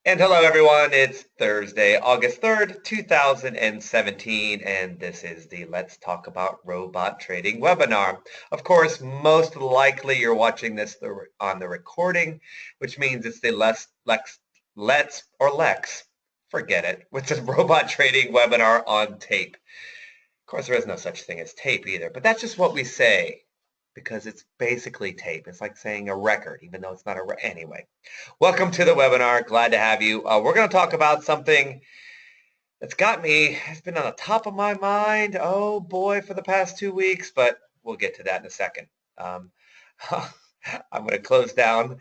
And hello everyone, it's Thursday, August 3rd, 2017, and this is the Let's Talk About Robot Trading webinar. Of course, most likely you're watching this on the recording, which means it's the Lex, forget it, which is robot trading webinar on tape. Of course, there is no such thing as tape either, but that's just what we say because it's basically tape. It's like saying a record, even though it's not anyway. Welcome to the webinar. Glad to have you. We're going to talk about something that's it's been on the top of my mind, oh boy, for the past 2 weeks, but we'll get to that in a second. I'm going to close down.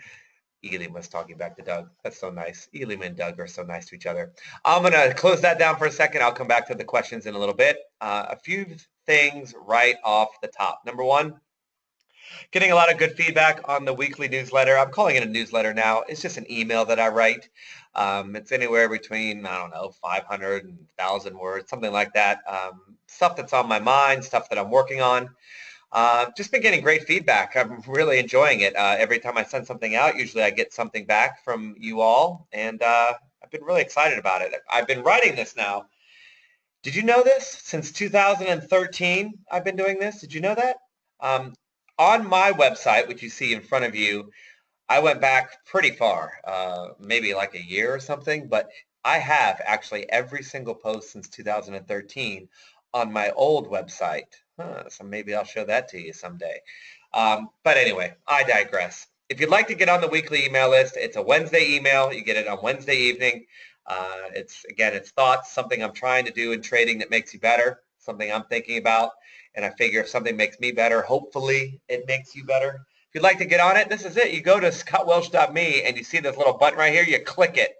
Elim was talking back to Doug. That's so nice. Elim and Doug are so nice to each other. I'm going to close that down for a second. I'll come back to the questions in a little bit. A few things right off the top. Number one, getting a lot of good feedback on the weekly newsletter. I'm calling it a newsletter now. It's just an email that I write. It's anywhere between, I don't know, 500 and 1,000 words, something like that. Stuff that's on my mind, stuff that I'm working on. Just been getting great feedback. I'm really enjoying it. Every time I send something out, usually I get something back from you all, and I've been really excited about it. I've been writing this now. Did you know this? Since 2013, I've been doing this. Did you know that? On my website, which you see in front of you, I went back pretty far, maybe like a year or something, but I have actually every single post since 2013 on my old website. So maybe I'll show that to you someday. But anyway, I digress. If you'd like to get on the weekly email list, it's a Wednesday email. You get it on Wednesday evening. It's thoughts, something I'm trying to do in trading that makes you better, something I'm thinking about. And I figure if something makes me better, hopefully it makes you better. If you'd like to get on it, this is it. You go to scottwelch.me and you see this little button right here. You click it.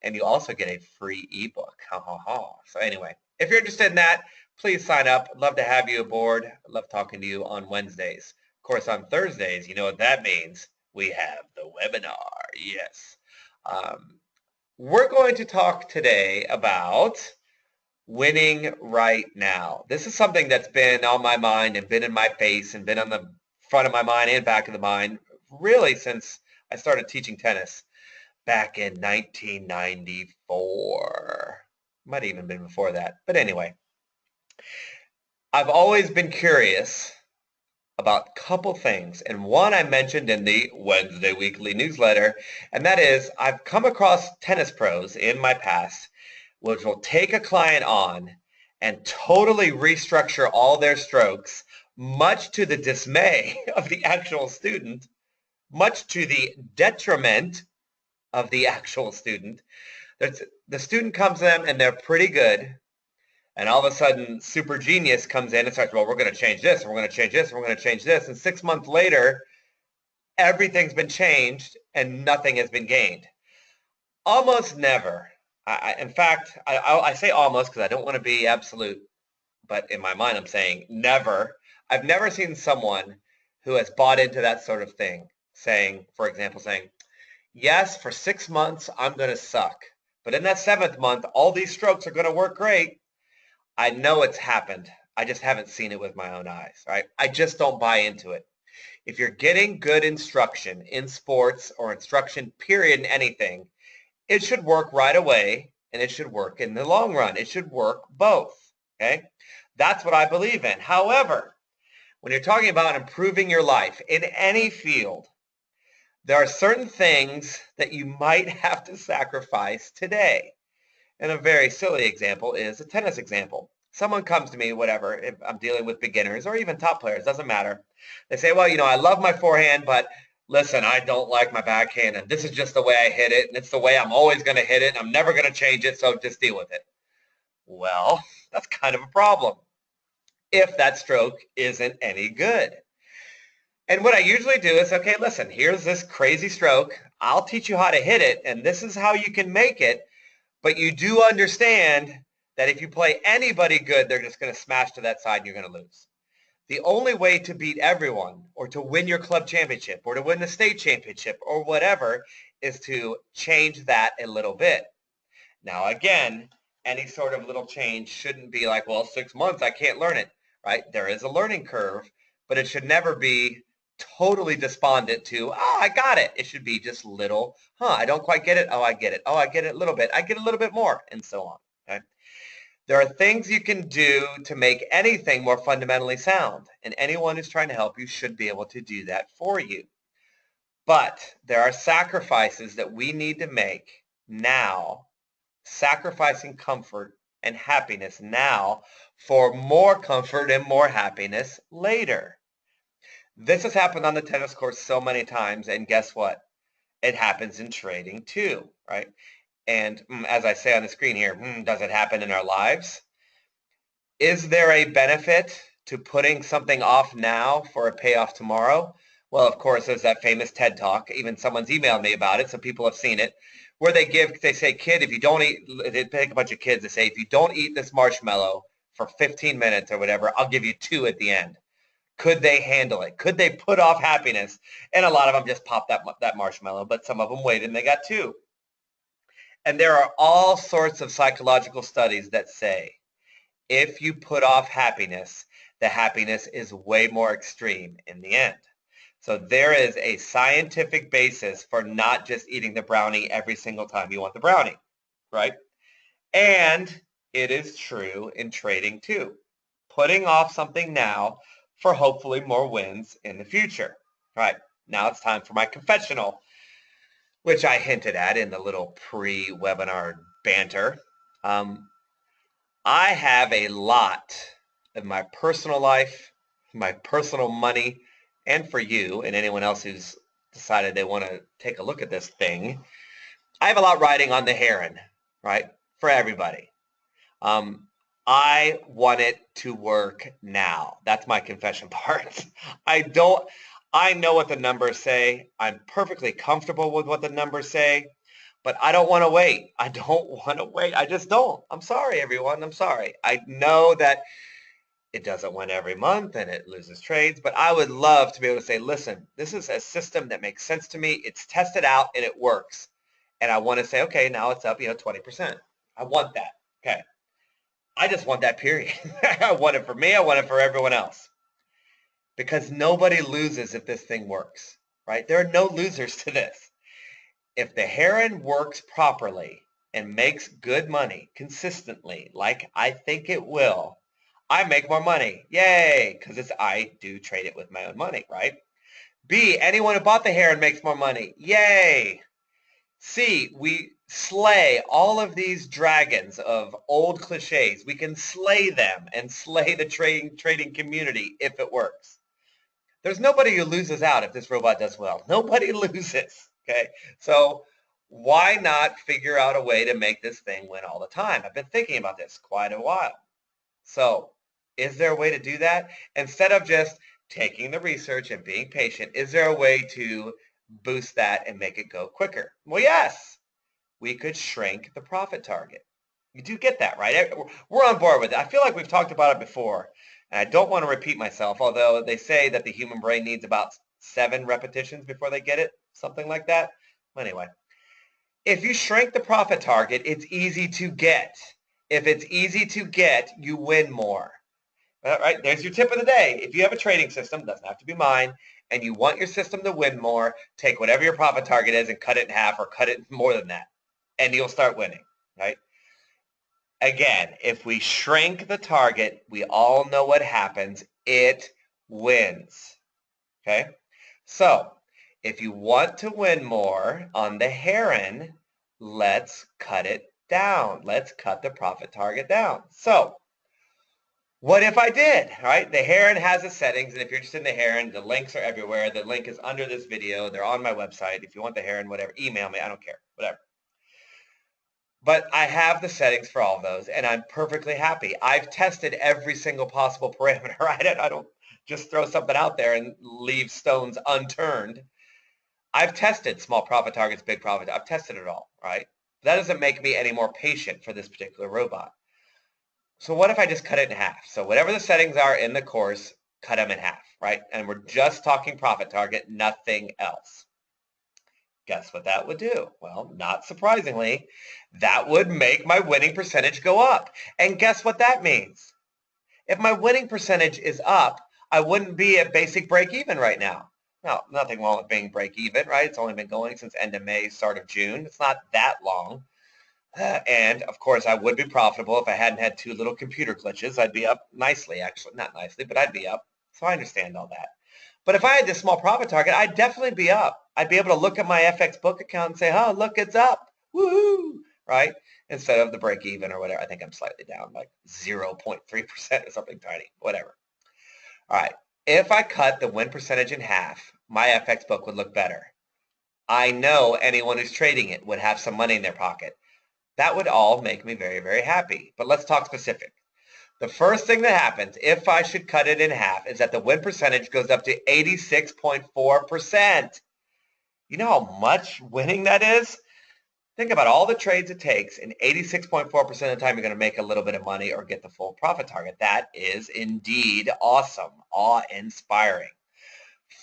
And you also get a free ebook. Ha, ha, ha. So anyway, if you're interested in that, please sign up. I'd love to have you aboard. I love talking to you on Wednesdays. Of course, on Thursdays, you know what that means. We have the webinar. Yes. We're going to talk today about winning right now. This is something that's been on my mind and been in my face and been on the front of my mind and back of the mind really since I started teaching tennis back in 1994. Might have even been before that. But anyway, I've always been curious about a couple things. And one I mentioned in the Wednesday weekly newsletter, and that is I've come across tennis pros in my past which will take a client on and totally restructure all their strokes, much to the dismay of the actual student, much to the detriment of the actual student. The student comes to them and they're pretty good. And all of a sudden, super genius comes in and starts, well, we're going to change this, and we're going to change this, and we're going to change this. And 6 months later, everything's been changed and nothing has been gained. Almost never. In fact, I say almost because I don't want to be absolute, but in my mind I'm saying never. I've never seen someone who has bought into that sort of thing, saying, for example, saying, yes, for 6 months I'm going to suck, but in that 7th month, all these strokes are going to work great. I know it's happened. I just haven't seen it with my own eyes, right? I just don't buy into it. If you're getting good instruction in sports or instruction period in anything, it should work right away, and it should work in the long run. It should work both, okay? That's what I believe in. However, when you're talking about improving your life in any field, there are certain things that you might have to sacrifice today. And a very silly example is a tennis example. Someone comes to me, whatever, if I'm dealing with beginners or even top players, doesn't matter. They say, well, I love my forehand, but listen, I don't like my backhand, and this is just the way I hit it, and it's the way I'm always going to hit it, and I'm never going to change it, so just deal with it. Well, that's kind of a problem if that stroke isn't any good. And what I usually do is, okay, listen, here's this crazy stroke. I'll teach you how to hit it, and this is how you can make it, but you do understand that if you play anybody good, they're just going to smash to that side and you're going to lose. The only way to beat everyone or to win your club championship or to win the state championship or whatever is to change that a little bit. Now, again, any sort of little change shouldn't be like, well, 6 months, I can't learn it, right? There is a learning curve, but it should never be totally despondent to, oh, I got it. It should be just little, I don't quite get it. Oh, I get it. Oh, I get it a little bit. I get a little bit more, and so on. Okay? There are things you can do to make anything more fundamentally sound, and anyone who's trying to help you should be able to do that for you. But there are sacrifices that we need to make now, sacrificing comfort and happiness now for more comfort and more happiness later. This has happened on the tennis court so many times, and guess what? It happens in trading too, right? And as I say on the screen here, does it happen in our lives? Is there a benefit to putting something off now for a payoff tomorrow? Well, of course, there's that famous TED Talk. Even someone's emailed me about it, so people have seen it, where they say, kid, if you don't eat, they pick a bunch of kids, they say, if you don't eat this marshmallow for 15 minutes or whatever, I'll give you 2 at the end. Could they handle it? Could they put off happiness? And a lot of them just popped that marshmallow, but some of them waited and they got 2. And there are all sorts of psychological studies that say if you put off happiness, the happiness is way more extreme in the end. So there is a scientific basis for not just eating the brownie every single time you want the brownie, right? And it is true in trading too. Putting off something now for hopefully more wins in the future. All right, now it's time for my confessional, which I hinted at in the little pre-webinar banter. I have a lot of my personal life, my personal money, and for you and anyone else who's decided they want to take a look at this thing, I have a lot riding on the Heron, right, for everybody. I want it to work now. That's my confession part. I know what the numbers say. I'm perfectly comfortable with what the numbers say, but I don't want to wait. I don't want to wait. I just don't. I'm sorry, everyone. I'm sorry. I know that it doesn't win every month and it loses trades, but I would love to be able to say, listen, this is a system that makes sense to me. It's tested out and it works. And I want to say, okay, now it's up, 20%. I want that. Okay. I just want that, period. I want it for me. I want it for everyone else. Because nobody loses if this thing works, right? There are no losers to this. If the Heron works properly and makes good money consistently, like I think it will, I make more money. Yay! Because I do trade it with my own money, right? B, anyone who bought the Heron makes more money. Yay! C, we slay all of these dragons of old cliches. We can slay them and slay the trading community if it works. There's nobody who loses out if this robot does well. Nobody loses, okay? So why not figure out a way to make this thing win all the time? I've been thinking about this quite a while. So is there a way to do that? Instead of just taking the research and being patient, is there a way to boost that and make it go quicker? Well, yes. We could shrink the profit target. You do get that, right? We're on board with it. I feel like we've talked about it before, and I don't want to repeat myself, although they say that the human brain needs about 7 repetitions before they get it, something like that. Anyway, if you shrink the profit target, it's easy to get. If it's easy to get, you win more. All right, there's your tip of the day. If you have a trading system, doesn't have to be mine, and you want your system to win more, take whatever your profit target is and cut it in half or cut it more than that, and you'll start winning, right? Again, if we shrink the target, we all know what happens. It wins, okay? So if you want to win more on the Heron, let's cut it down. Let's cut the profit target down. So what if I did, right? The Heron has the settings, and if you're interested in the Heron, the links are everywhere. The link is under this video. They're on my website. If you want the Heron, whatever, email me. I don't care, whatever. But I have the settings for all of those, and I'm perfectly happy. I've tested every single possible parameter. I don't just throw something out there and leave stones unturned. I've tested small profit targets, big profit. I've tested it all, right? That doesn't make me any more patient for this particular robot. So what if I just cut it in half? So whatever the settings are in the course, cut them in half, right? And we're just talking profit target, nothing else. Guess what that would do? Well, not surprisingly, that would make my winning percentage go up. And guess what that means? If my winning percentage is up, I wouldn't be at basic break even right now. Now, nothing wrong with being break even, right? It's only been going since end of May, start of June. It's not that long. And of course, I would be profitable if I hadn't had two little computer glitches. I'd be up nicely, actually. Not nicely, but I'd be up. So I understand all that. But if I had this small profit target, I'd definitely be up. I'd be able to look at my FX book account and say, oh, look, it's up. Woohoo! Right? Instead of the break even or whatever. I think I'm slightly down, like 0.3% or something tiny, whatever. All right. If I cut the win percentage in half, my FX book would look better. I know anyone who's trading it would have some money in their pocket. That would all make me very, very happy. But let's talk specific. The first thing that happens if I should cut it in half is that the win percentage goes up to 86.4%. You know how much winning that is? Think about all the trades it takes, and 86.4% of the time you're going to make a little bit of money or get the full profit target. That is indeed awesome, awe-inspiring.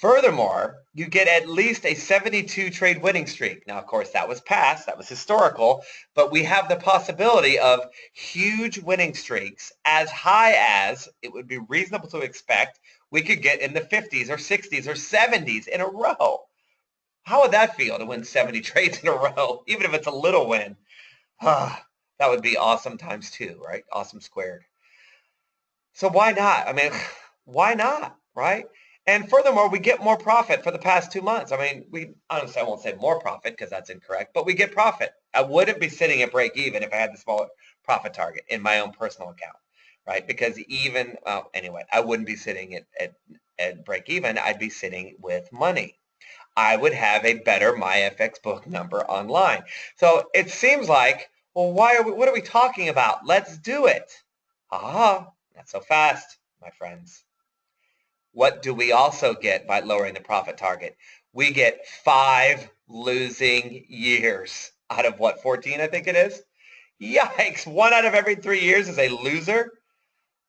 Furthermore, you get at least a 72 trade winning streak. Now, of course, that was past, that was historical, but we have the possibility of huge winning streaks as high as it would be reasonable to expect we could get in the 50s or 60s or 70s in a row. How would that feel to win 70 trades in a row, even if it's a little win? That would be awesome times two, right? Awesome squared. So why not? I mean, why not, right? And furthermore, we get more profit for the past 2 months. I mean, honestly, I won't say more profit because that's incorrect, but we get profit. I wouldn't be sitting at break even if I had the smaller profit target in my own personal account, right? Because even, anyway, I wouldn't be sitting at break even. I'd be sitting with money. I would have a better MyFX book number online. So it seems like, well, what are we talking about? Let's do it. Not so fast, my friends. What do we also get by lowering the profit target? We get 5 losing years out of what, 14 I think it is? Yikes, 1 out of every 3 years is a loser?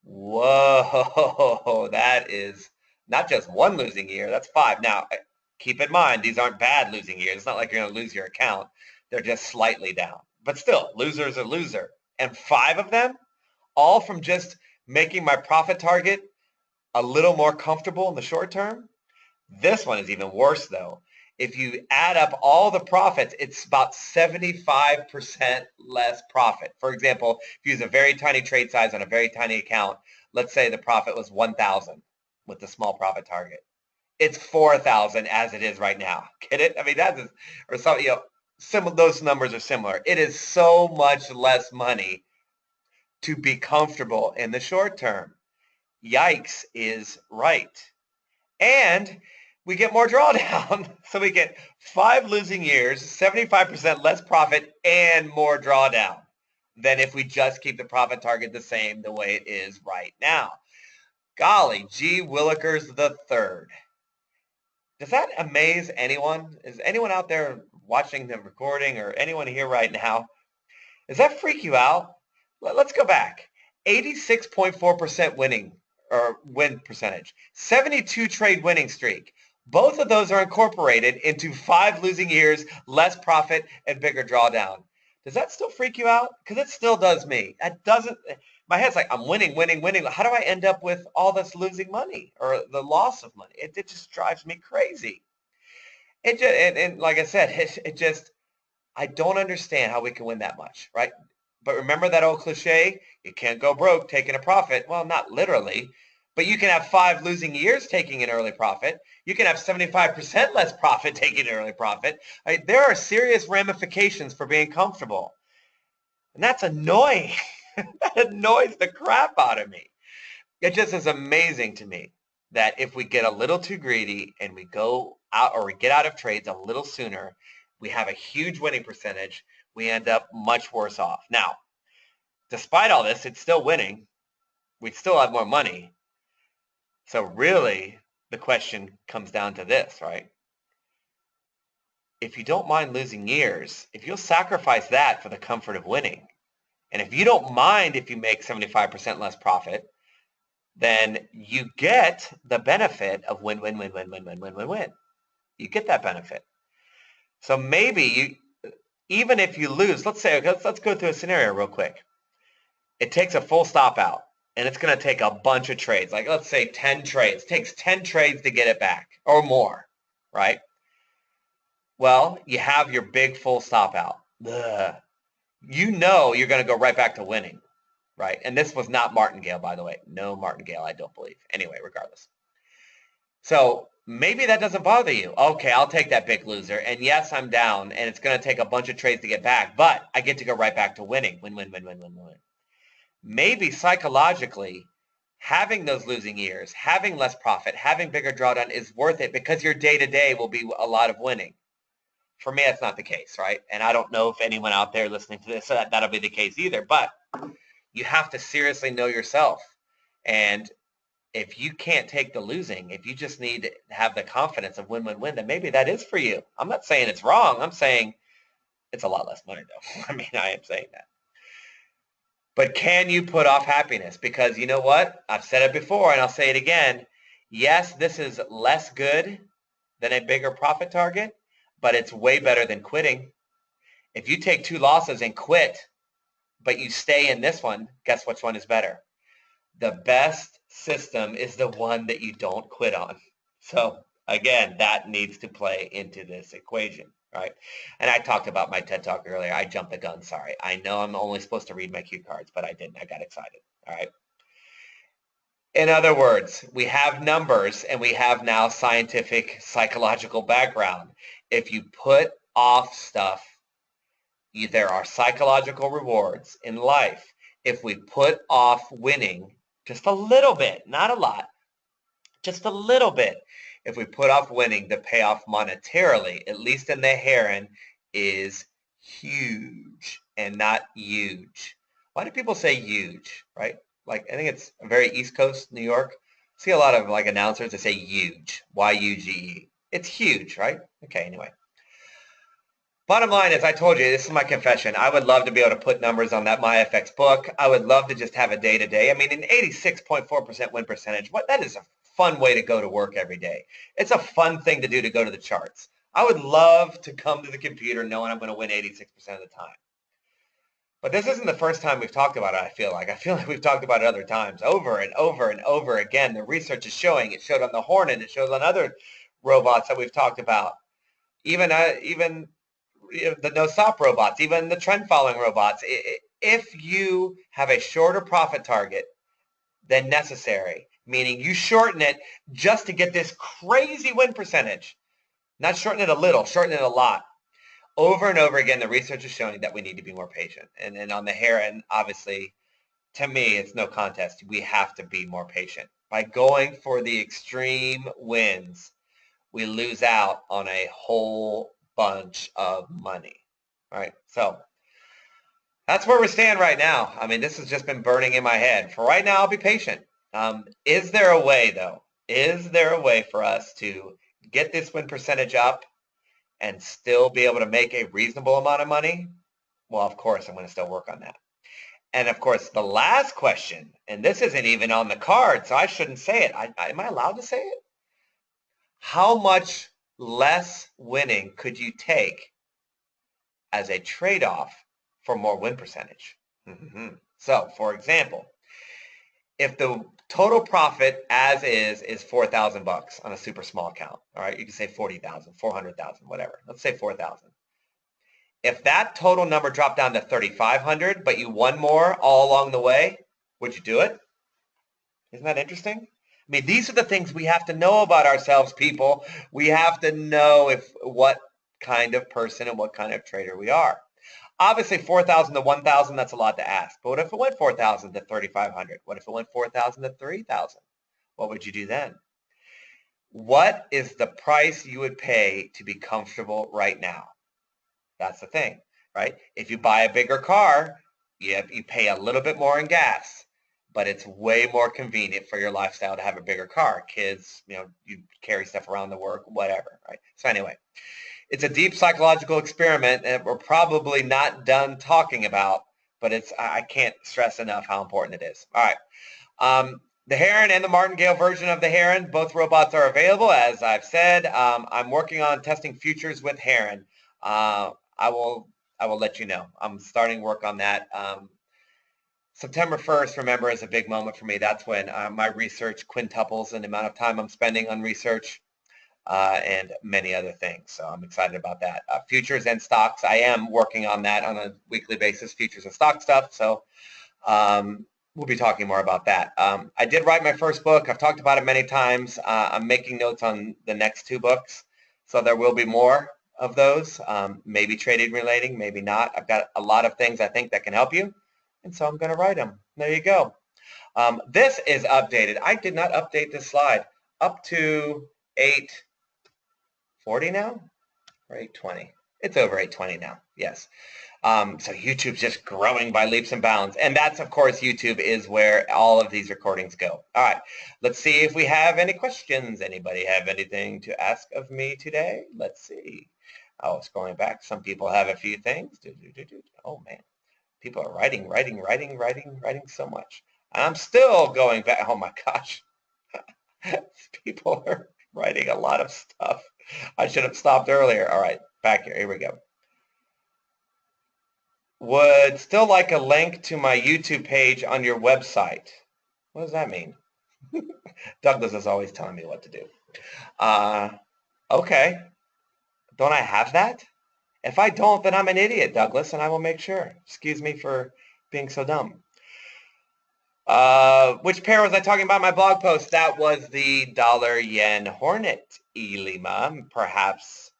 Whoa, that is not just 1 losing year, that's 5. Now, keep in mind, these aren't bad losing years. It's not like you're going to lose your account. They're just slightly down. But still, loser's a loser. And 5 of them, all from just making my profit target a little more comfortable in the short term. This one is even worse, though. If you add up all the profits, it's about 75% less profit. For example, if you use a very tiny trade size on a very tiny account, let's say the profit was 1,000 with the small profit target. It's 4,000 as it is right now. Get it? I mean, that is, or some, those numbers are similar. It is so much less money to be comfortable in the short term. Yikes is right. And we get more drawdown. So we get 5 losing years, 75% less profit, and more drawdown than if we just keep the profit target the same the way it is right now. Golly gee willikers the third. Does that amaze anyone? Is anyone out there watching the recording or anyone here right now? Does that freak you out? Let's go back. 86.4% winning or win percentage, 72 trade winning streak. Both of those are incorporated into 5 losing years, less profit, and bigger drawdown. Does that still freak you out? Because it still does me. It doesn't. My head's like, I'm winning, winning, winning. How do I end up with all this losing money or the loss of money? It just drives me crazy. It just, and like I said, it just, I don't understand how we can win that much, right? But remember that old cliche, you can't go broke taking a profit. Well, not literally, but you can have 5 losing years taking an early profit. You can have 75% less profit taking an early profit. There are serious ramifications for being comfortable. And that's annoying. That annoys the crap out of me. It just is amazing to me that if we get a little too greedy and we go out or we get out of trades a little sooner, we have a huge winning percentage. We end up much worse off. Now, despite all this, it's still winning. We still have more money. So really, the question comes down to this, right? If you don't mind losing years, if you'll sacrifice that for the comfort of winning, and if you don't mind if you make 75% less profit, then you get the benefit of win, win, win, win, win, win, win, win, win. You get that benefit. So maybe even if you lose, let's go through a scenario real quick. It takes a full stop out, and it's going to take a bunch of trades. Like let's say 10 trades. It takes 10 trades to get it back or more. right? Well, you have your big full stop out. Ugh. You know you're going to go right back to winning, right? And this was not martingale, by the way. No martingale, I don't believe. Anyway, regardless. So maybe that doesn't bother you. Okay, I'll take that big loser. And yes, I'm down, and it's going to take a bunch of trades to get back, but I get to go right back to winning. Win, win, win, win, win, win. Maybe psychologically, having those losing years, having less profit, having bigger drawdown is worth it because your day-to-day will be a lot of winning. For me, that's not the case, right? And I don't know if anyone out there listening to this, that'll be the case either. But you have to seriously know yourself. And if you can't take the losing, if you just need to have the confidence of win, win, win, then maybe that is for you. I'm not saying it's wrong. I'm saying it's a lot less money, though. I mean, I am saying that. But can you put off happiness? Because you know what? I've said it before, and I'll say it again. Yes, this is less good than a bigger profit target, but it's way better than quitting. If you take 2 losses and quit, but you stay in this one, guess which one is better? The best system is the one that you don't quit on. So again, that needs to play into this equation, right? And I talked about my TED Talk earlier. I jumped the gun, sorry. I know I'm only supposed to read my cue cards, but I didn't. I got excited, all right? In other words, we have numbers and we have now scientific psychological background. If you put off stuff, there are psychological rewards in life. If we put off winning just a little bit, not a lot, just a little bit, if we put off winning, the payoff monetarily, at least in the Heron, is huge and not huge. Why do people say huge, right? Like, I think it's very East Coast, New York. I see a lot of like announcers that say huge, Y-U-G-E. It's huge, right? Okay, anyway. Bottom line is, I told you, this is my confession. I would love to be able to put numbers on that MyFX book. I would love to just have a day-to-day. I mean, an 86.4% win percentage, that is a fun way to go to work every day. It's a fun thing to do to go to the charts. I would love to come to the computer knowing I'm going to win 86% of the time. But this isn't the first time we've talked about it, I feel like. I feel like we've talked about it other times, over and over and over again. The research is showing. It showed on the Hornet. It shows on other robots that we've talked about. Even the no-stop robots, even the trend-following robots. If you have a shorter profit target than necessary, meaning you shorten it just to get this crazy win percentage, not shorten it a little, shorten it a lot. Over and over again, the research is showing that we need to be more patient. And on the Heron, obviously, to me, it's no contest. We have to be more patient. By going for the extreme wins, we lose out on a whole bunch of money, right? So that's where we stand right now. I mean, this has just been burning in my head. For right now, I'll be patient. Is there a way, though? Is there a way for us to get this win percentage up and still be able to make a reasonable amount of money? Well, of course, I'm going to still work on that. And of course, the last question, and this isn't even on the card, so I shouldn't say it. Am I allowed to say it? How much less winning could you take as a trade-off for more win percentage? So, for example, if the total profit as is 4,000 bucks on a super small account, all right, you can say 40,000, 400,000, whatever. Let's say 4,000. If that total number dropped down to 3,500, but you won more all along the way, would you do it? Isn't that interesting? I mean, these are the things we have to know about ourselves, people. We have to know what kind of person and what kind of trader we are. Obviously, 4,000 to 1,000, that's a lot to ask. But what if it went 4,000 to 3,500? What if it went 4,000 to 3,000? What would you do then? What is the price you would pay to be comfortable right now? That's the thing, right? If you buy a bigger car, you pay a little bit more in gas, but it's way more convenient for your lifestyle to have a bigger car. Kids, you carry stuff around to work, whatever, right? So anyway, it's a deep psychological experiment that we're probably not done talking about, but I can't stress enough how important it is. All right. The Heron and the martingale version of the Heron, both robots are available, as I've said. I'm working on testing futures with Heron. I will let you know. I'm starting work on that. September 1st, remember, is a big moment for me. That's when my research quintuples in the amount of time I'm spending on research. and many other things. So I'm excited about that. Futures and stocks, I am working on that on a weekly basis, futures and stock stuff. So we'll be talking more about that. I did write my first book. I've talked about it many times. I'm making notes on the next 2 books. So there will be more of those, maybe trading relating, maybe not. I've got a lot of things I think that can help you. And so I'm going to write them. There you go. This is updated. I did not update this slide. Up to 8:40 now, or 8:20. It's over 8:20 now. Yes. So YouTube's just growing by leaps and bounds. And that's, of course, YouTube is where all of these recordings go. All right. Let's see if we have any questions. Anybody have anything to ask of me today? Let's see. Oh, scrolling back. Some people have a few things. Oh, man. People are writing so much. I'm still going back. Oh, my gosh. People are writing a lot of stuff. I should have stopped earlier. All right. Back here. Here we go. Would still like a link to my YouTube page on your website. What does that mean? Douglas is always telling me what to do. Okay. Don't I have that? If I don't, then I'm an idiot, Douglas, and I will make sure. Excuse me for being so dumb. Which pair was I talking about in my blog post? That was the dollar-yen Hornet, Elima. Perhaps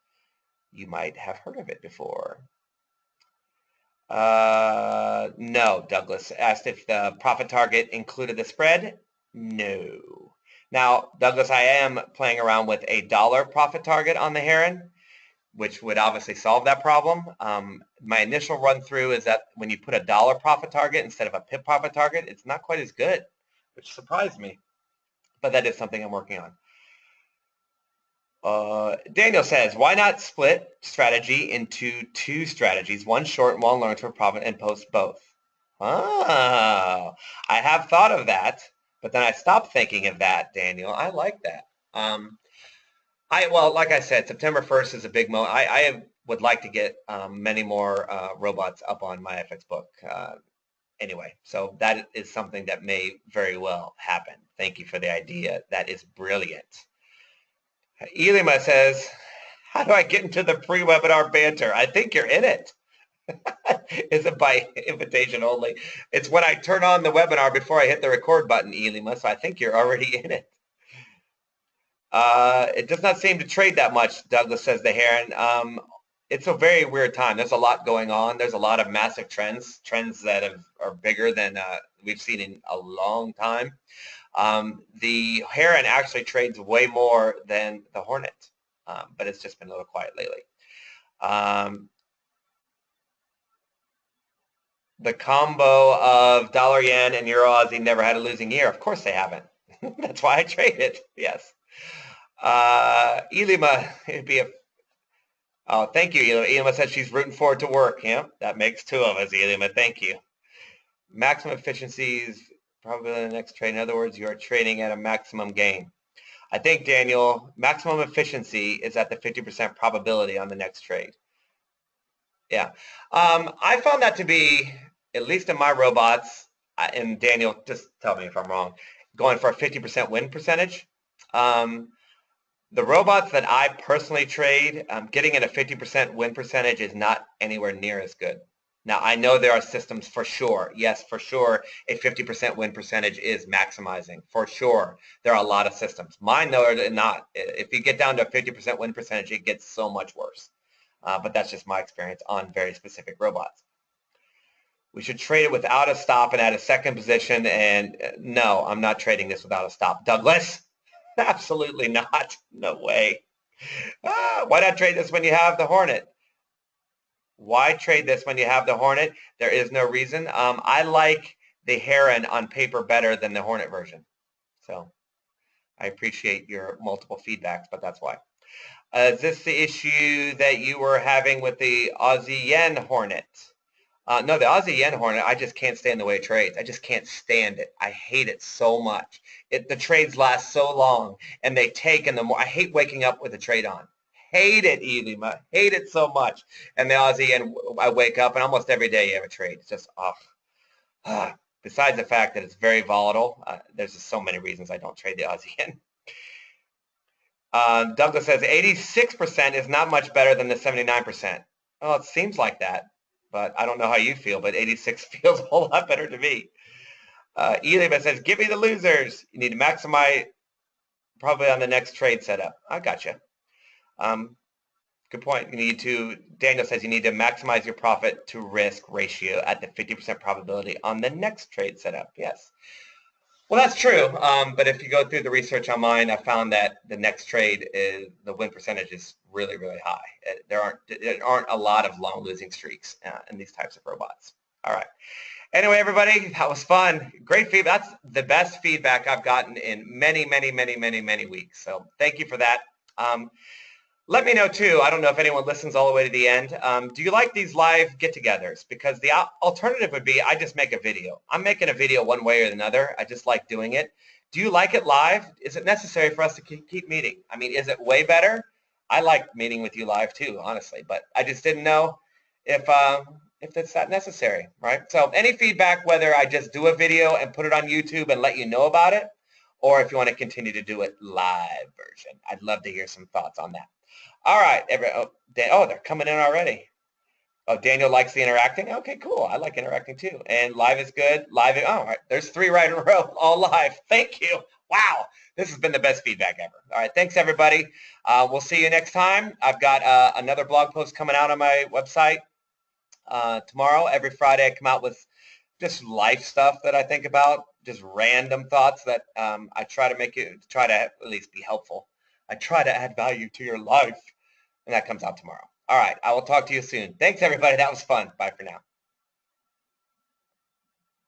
you might have heard of it before. No, Douglas asked if the profit target included the spread. No. Now, Douglas, I am playing around with a dollar profit target on the Heron, which would obviously solve that problem. My initial run through is that when you put a dollar profit target instead of a pip profit target, it's not quite as good, which surprised me. But that is something I'm working on. Daniel says, why not split strategy into 2 strategies, one short and one long term profit, and post both? Oh, I have thought of that, but then I stopped thinking of that, Daniel. I like that. Well, like I said, September 1st is a big moment. I would like to get many more robots up on my FX book. Anyway, so that is something that may very well happen. Thank you for the idea. That is brilliant. Elima says, how do I get into the pre-webinar banter? I think you're in it. Is it by invitation only? It's when I turn on the webinar before I hit the record button, Elima, so I think you're already in it. It does not seem to trade that much, Douglas says the Heron. It's a very weird time. There's a lot going on. There's a lot of massive trends that are bigger than we've seen in a long time. The Heron actually trades way more than the Hornet, but it's just been a little quiet lately. The combo of dollar yen and euro Aussie never had a losing year. Of course they haven't. That's why I trade it. Yes. Elima, it'd be a. Oh, thank you, Elima. Elima said she's rooting forward to work. Yeah, that makes 2 of us, Elima. Thank you. Maximum efficiencies probably in the next trade. In other words, you are trading at a maximum gain. I think, Daniel, maximum efficiency is at the 50% probability on the next trade. Yeah. I found that to be, at least in my robots, and Daniel, just tell me if I'm wrong, going for a 50% win percentage. The robots that I personally trade, getting at a 50% win percentage is not anywhere near as good. Now, I know there are systems for sure. Yes, for sure, a 50% win percentage is maximizing. For sure, there are a lot of systems. Mine, though, are not. If you get down to a 50% win percentage, it gets so much worse. But that's just my experience on very specific robots. We should trade it without a stop and at a second position. And no, I'm not trading this without a stop. Douglas? Absolutely not. No way. Why not trade this when you have the Hornet? Why trade this when you have the Hornet? There is no reason. I like the Heron on paper better than the Hornet version. So I appreciate your multiple feedbacks, but that's why. Is this the issue that you were having with the Aussie Yen Hornet? No, the Aussie Yen Hornet, I just can't stand the way it trades. I just can't stand it. I hate it so much. The trades last so long, and they take, and I hate waking up with a trade on. Hate it, Elima. Hate it so much. And the Aussie Yen, I wake up, and almost every day you have a trade. It's just off. Besides the fact that it's very volatile, there's just so many reasons I don't trade the Aussie Yen. Douglas says 86% is not much better than the 79%. Well, it seems like that, but I don't know how you feel, but 86 feels a whole lot better to me. Elima says, give me the losers. You need to maximize probably on the next trade setup. I gotcha. Good point. Daniel says you need to maximize your profit to risk ratio at the 50% probability on the next trade setup. Yes. Well, that's true. But if you go through the research on mine, I found that the next trade is the win percentage is really, really high. There aren't a lot of long losing streaks in these types of robots. All right. Anyway, everybody, that was fun. Great feedback. That's the best feedback I've gotten in many, many, many, many, many weeks. So thank you for that. Let me know too. I don't know if anyone listens all the way to the end. Do you like these live get-togethers? Because the alternative would be I just make a video. I'm making a video one way or another. I just like doing it. Do you like it live? Is it necessary for us to keep meeting? I mean, is it way better? I like meeting with you live too, honestly, but I just didn't know if it's that necessary, right? So any feedback, whether I just do a video and put it on YouTube and let you know about it, or if you want to continue to do it live version, I'd love to hear some thoughts on that. All right. They're coming in already. Oh, Daniel likes the interacting. Okay, cool. I like interacting too. And live is good. All right. There's 3 right in a row, all live. Thank you. Wow. This has been the best feedback ever. All right. Thanks, everybody. We'll see you next time. I've got another blog post coming out on my website tomorrow. Every Friday, I come out with just life stuff that I think about, just random thoughts that I try to at least be helpful. I try to add value to your life. And that comes out tomorrow. All right. I will talk to you soon. Thanks, everybody. That was fun. Bye for now.